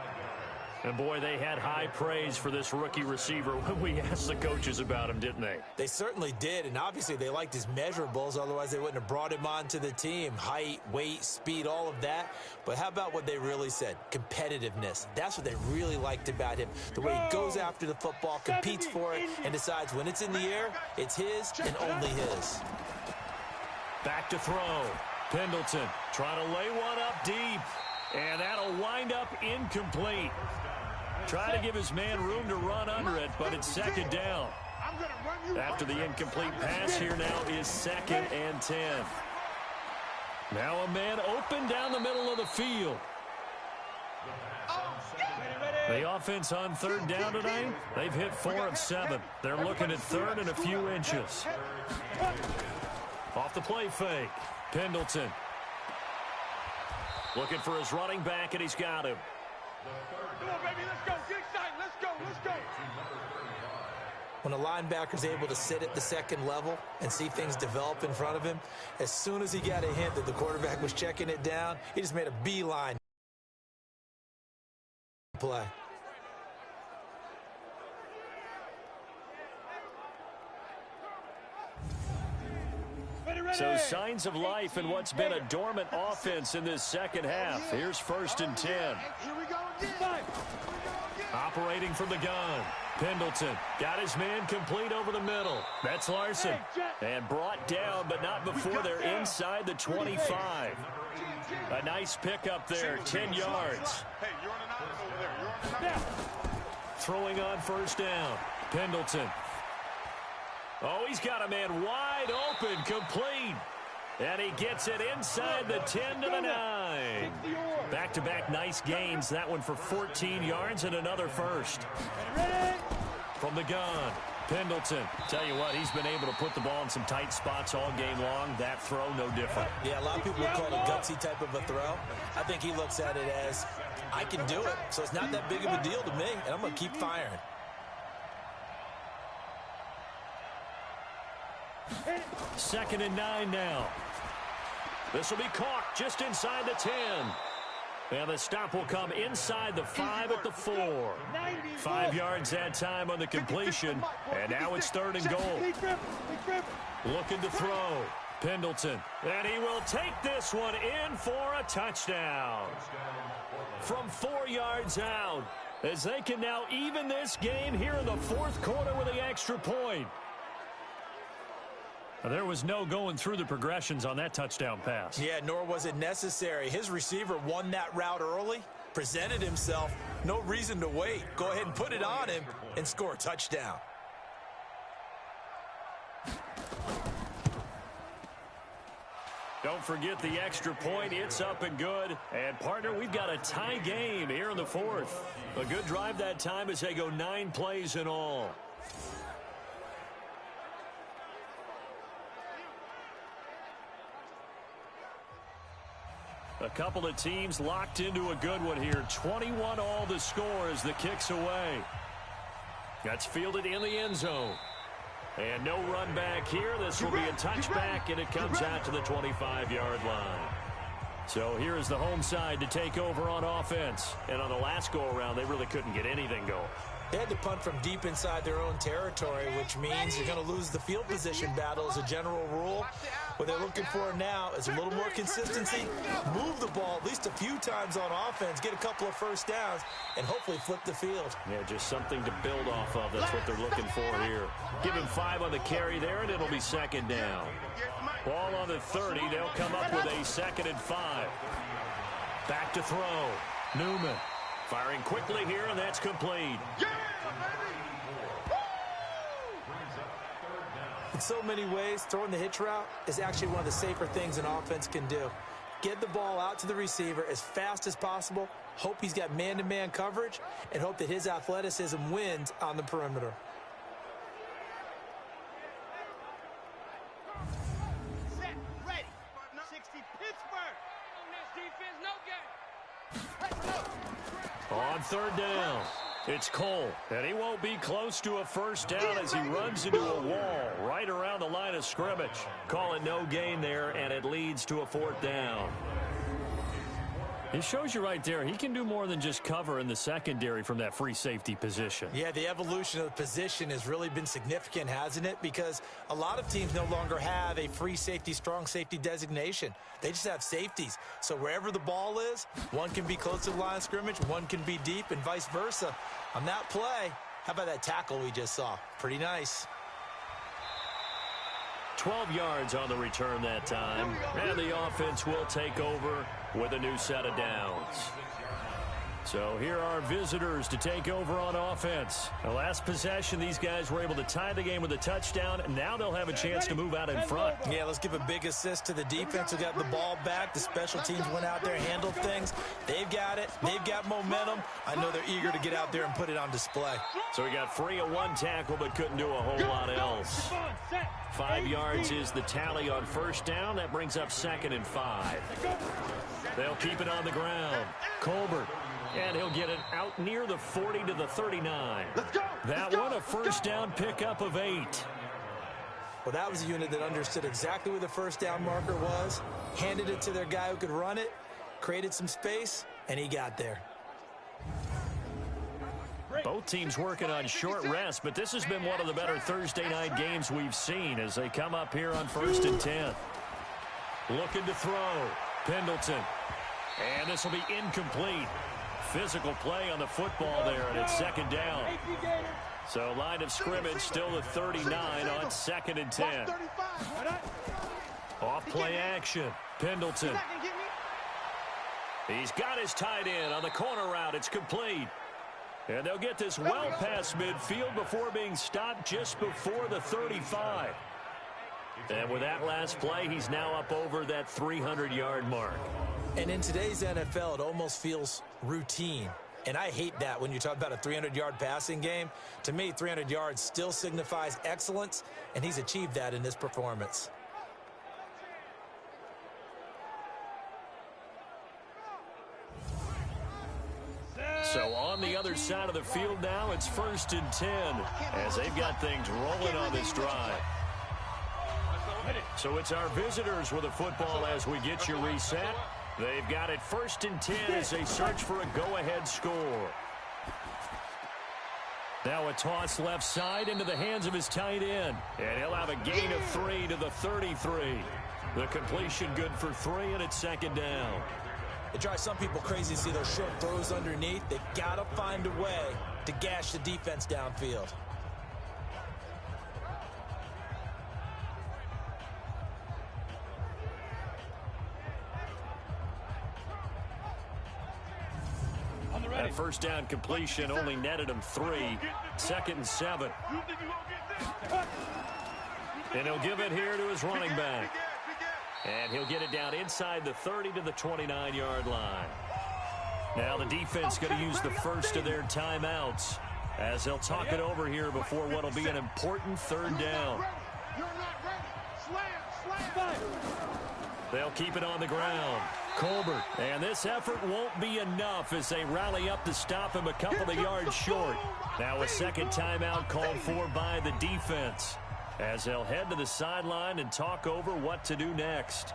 And, boy, they had high praise for this rookie receiver when we asked the coaches about him, didn't they? They certainly did, and obviously they liked his measurables. Otherwise, they wouldn't have brought him onto the team. Height, weight, speed, all of that. But how about what they really said? Competitiveness. That's what they really liked about him. The way he goes after the football, competes for it, and decides when it's in the air, it's his and only his. Back to throw. Pendleton trying to lay one up deep. And that'll wind up incomplete. Try to give his man room to run under it, but it's 2nd down. After the incomplete pass, here now is 2nd and 10. Now a man open down the middle of the field. The offense on 3rd down tonight, they've hit 4 of 7. They're looking at 3rd and a few inches. Off the play fake, Pendleton. Looking for his running back, and he's got him. Come on, baby, let's go. Get excited. Let's go. Let's go. When a linebacker's able to sit at the 2nd level and see things develop in front of him, as soon as he got a hint that the quarterback was checking it down, he just made a beeline play. So signs of life in what's been a dormant offense in this 2nd half. Here's 1st and 10. Here we go again. Operating from the gun. Pendleton got his man complete over the middle. That's Larson. And brought down, but not before they're inside the 25. A nice pickup there, 10 yards. Hey, you're on an island over there. You're on an island. Throwing on 1st down. Pendleton. Oh, he's got a man wide open, complete. And he gets it inside the 10 to the 9. Back-to-back nice gains. That one for 14 yards and another first. From the gun, Pendleton. Tell you what, he's been able to put the ball in some tight spots all game long. That throw, no different. Yeah, a lot of people would call it a gutsy type of a throw. I think he looks at it as, I can do it, so it's not that big of a deal to me, and I'm going to keep firing. 2nd and 9 now. This will be caught just inside the 10. And the stop will come inside the 5 at the 4. 5 yards that time on the completion. And now it's 3rd and goal. Looking to throw. Pendleton, and he will take this one in for a touchdown. From 4 yards out, as they can now even this game here in the fourth quarter with the extra point. There was no going through the progressions on that touchdown pass. Yeah, nor was it necessary. His receiver won that route early, presented himself. No reason to wait. Go ahead and put it on him and score a touchdown. Don't forget the extra point. It's up and good. And, partner, we've got a tie game here in the fourth. A good drive that time as they go 9 plays in all. A couple of teams locked into a good one here. 21 all the score as the kick's away. That's fielded in the end zone. And no run back here. This will be a touchback, and it comes out to the 25-yard line. So here is the home side to take over on offense. And on the last go-around, they really couldn't get anything going. They had to punt from deep inside their own territory, which means you're going to lose the field position battle as a general rule. What they're looking for now is a little more consistency, move the ball at least a few times on offense, get a couple of first downs, and hopefully flip the field. Yeah, just something to build off of. That's what they're looking for here. Give him 5 on the carry there, and it'll be second down. Ball on the 30. They'll come up with a 2nd and 5. Back to throw. Newman firing quickly here, and that's complete. In so many ways, throwing the hitch route is actually one of the safer things an offense can do. Get the ball out to the receiver as fast as possible, hope he's got man-to-man coverage, and hope that his athleticism wins on the perimeter. Set, ready. 60 Pittsburgh. On this defense, no game. On third down, it's Cole, and he won't be close to a first down as he runs into a wall right around the line of scrimmage. Call it no gain there, and it leads to a 4th down. It shows you right there, he can do more than just cover in the secondary from that free safety position. Yeah, the evolution of the position has really been significant, hasn't it? Because a lot of teams no longer have a free safety, strong safety designation. They just have safeties. So wherever the ball is, one can be close to the line of scrimmage, one can be deep, and vice versa. On that play, how about that tackle we just saw? Pretty nice. 12 yards on the return that time, and the offense will take over with a new set of downs. So here are visitors to take over on offense. The last possession, these guys were able to tie the game with a touchdown, and now they'll have a chance to move out in front. Yeah, let's give a big assist to the defense who got the ball back. The special teams went out there, handled things. They've got it. They've got momentum. I know they're eager to get out there and put it on display. So we got 3 of 1 tackle, but couldn't do a whole lot else. 5 yards is the tally on first down. That brings up 2nd and 5. They'll keep it on the ground. Colbert. And he'll get it out near the 40 to the 39. That one, a first down pickup of 8. Well, that was a unit that understood exactly where the first down marker was, handed it to their guy who could run it, created some space, and he got there. Both teams working on short rest, but this has been one of the better Thursday night games we've seen as they come up here on 1st and 10. Looking to throw. Pendleton. And this will be incomplete. Physical play on the football there, and it's 2nd down. So line of scrimmage still at 39 on 2nd and 10. Off play action. Pendleton. He's got his tight end on the corner route. It's complete. And they'll get this well past midfield before being stopped just before the 35. And with that last play, he's now up over that 300-yard mark. And in today's NFL, it almost feels routine. And I hate that when you talk about a 300-yard passing game. To me, 300 yards still signifies excellence, and he's achieved that in this performance. So on the other side of the field now, it's 1st and 10 as they've got things rolling on this drive. So it's our visitors with the football as we get you reset. They've got it 1st and 10 as they search for a go-ahead score. Now a toss left side into the hands of his tight end. And he'll have a gain of 3 to the 33. The completion good for 3, and it's second down. It drives some people crazy to see those short throws underneath. They've got to find a way to gash the defense downfield. That first down completion only netted him 3. Second and 7. And he'll give it here to his running back. And he'll get it down inside the 30 to the 29-yard line. Now the defense going to use the first of their timeouts as they'll talk it over here before what will be an important third down. They'll keep it on the ground. Colbert. And this effort won't be enough as they rally up to stop him a couple of yards short. Now a second timeout called for by the defense as they'll head to the sideline and talk over what to do next.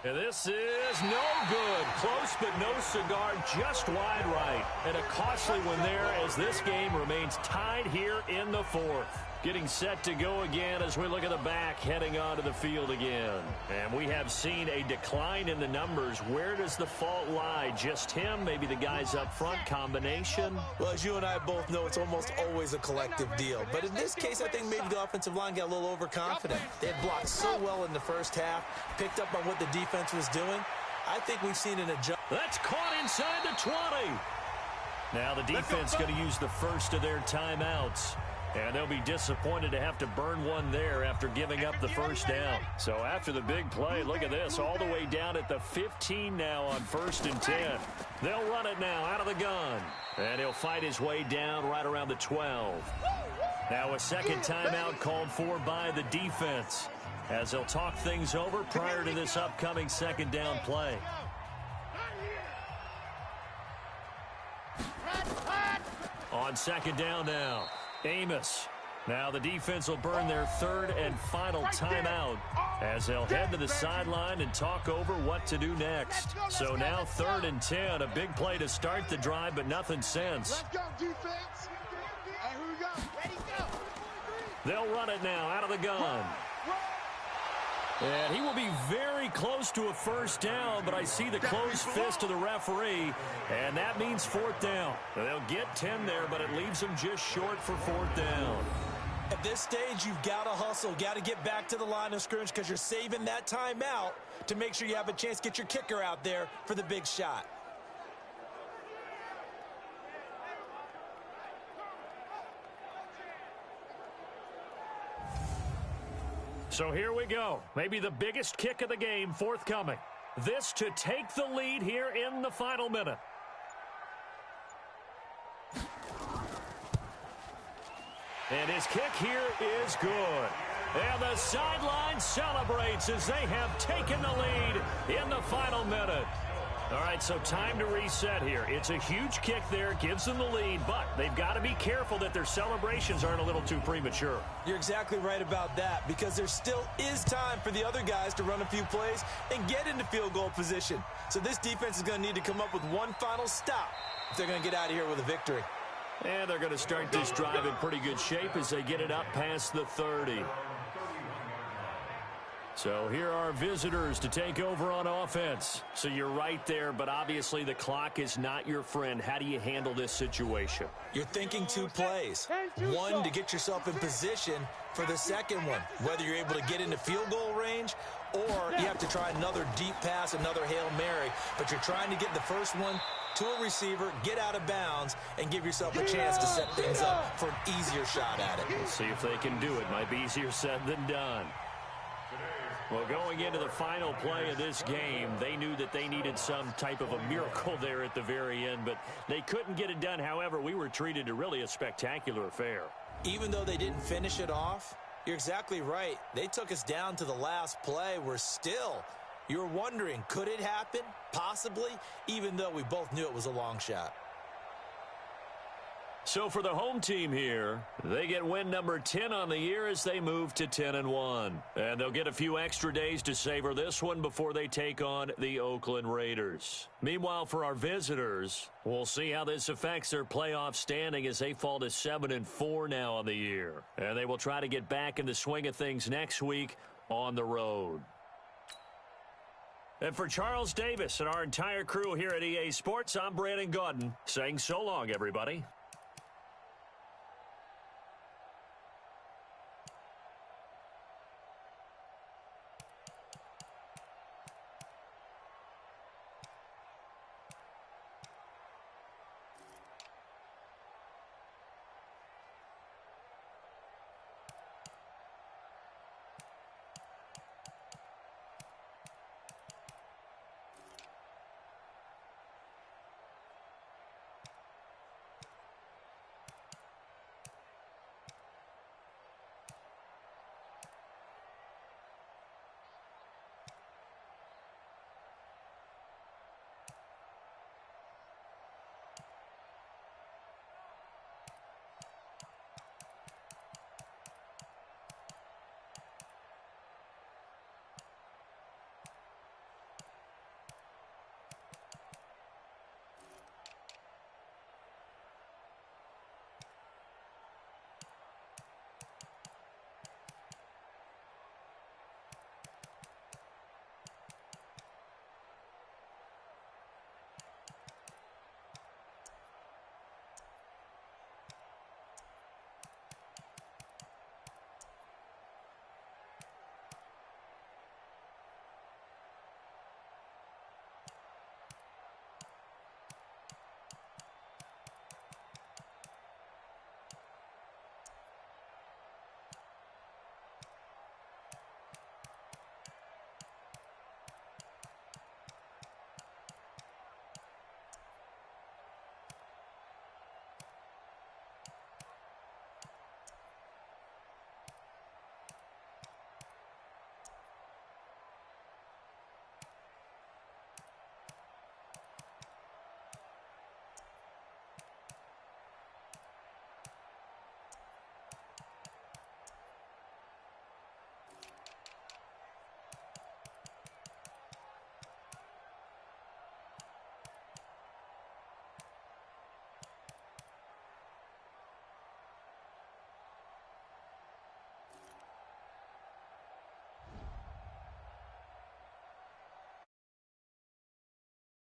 And this is no good. Close but no cigar, just wide right. And a costly one there as this game remains tied here in the 4th. Getting set to go again as we look at the back heading onto the field again. And we have seen a decline in the numbers. Where does the fault lie? Just him? Maybe the guys up front? Combination? Well, as you and I both know, it's almost always a collective deal. But in this case, I think maybe the offensive line got a little overconfident. They had blocked so well in the first half, picked up on what the defense was doing. I think we've seen an adjustment. That's caught inside the 20. Now the defense going to use the first of their timeouts. And they'll be disappointed to have to burn one there after giving up the first down. So after the big play, look at this, all the way down at the 15 now on 1st and 10. They'll run it now out of the gun. And he'll fight his way down right around the 12. Now a second timeout called for by the defense as they'll talk things over prior to this upcoming second down play. On second down now, Amos. Now the defense will burn their third and final timeout as they'll head to the sideline and talk over what to do next. So now 3rd and 10, a big play to start the drive, but nothing since. Let's go, defense. Hey, here we go. Ready, go. They'll run it now out of the gun. And he will be very close to a first down, but I see the closed fist of the referee, and that means 4th down. They'll get 10 there, but it leaves them just short for 4th down. At this stage, you've got to hustle, got to get back to the line of scrimmage because you're saving that timeout to make sure you have a chance to get your kicker out there for the big shot. So here we go. Maybe the biggest kick of the game forthcoming. This to take the lead here in the final minute. And his kick here is good. And the sideline celebrates as they have taken the lead in the final minute. All right, so time to reset here. It's a huge kick there, gives them the lead, but they've got to be careful that their celebrations aren't a little too premature. You're exactly right about that because there still is time for the other guys to run a few plays and get into field goal position. So this defense is going to need to come up with one final stop if they're going to get out of here with a victory. And they're going to start this drive in pretty good shape as they get it up past the 30. So here are visitors to take over on offense. So you're right there, but obviously the clock is not your friend. How do you handle this situation? You're thinking 2 plays. One, to get yourself in position for the second one, whether you're able to get into field goal range or you have to try another deep pass, another Hail Mary. But you're trying to get the first one to a receiver, get out of bounds, and give yourself a chance to set things up for an easier shot at it. We'll see if they can do it. Might be easier said than done. Well, going into the final play of this game, they knew that they needed some type of a miracle there at the very end, but they couldn't get it done. However, we were treated to really a spectacular affair. Even though they didn't finish it off, you're exactly right. They took us down to the last play. We're still, you're wondering, could it happen? Possibly, even though we both knew it was a long shot. So for the home team here, they get win number 10 on the year as they move to 10-1. And they'll get a few extra days to savor this one before they take on the Oakland Raiders. Meanwhile, for our visitors, we'll see how this affects their playoff standing as they fall to 7-4 now on the year. And they will try to get back in the swing of things next week on the road. And for Charles Davis and our entire crew here at EA Sports, I'm Brandon Gaudin saying so long, everybody.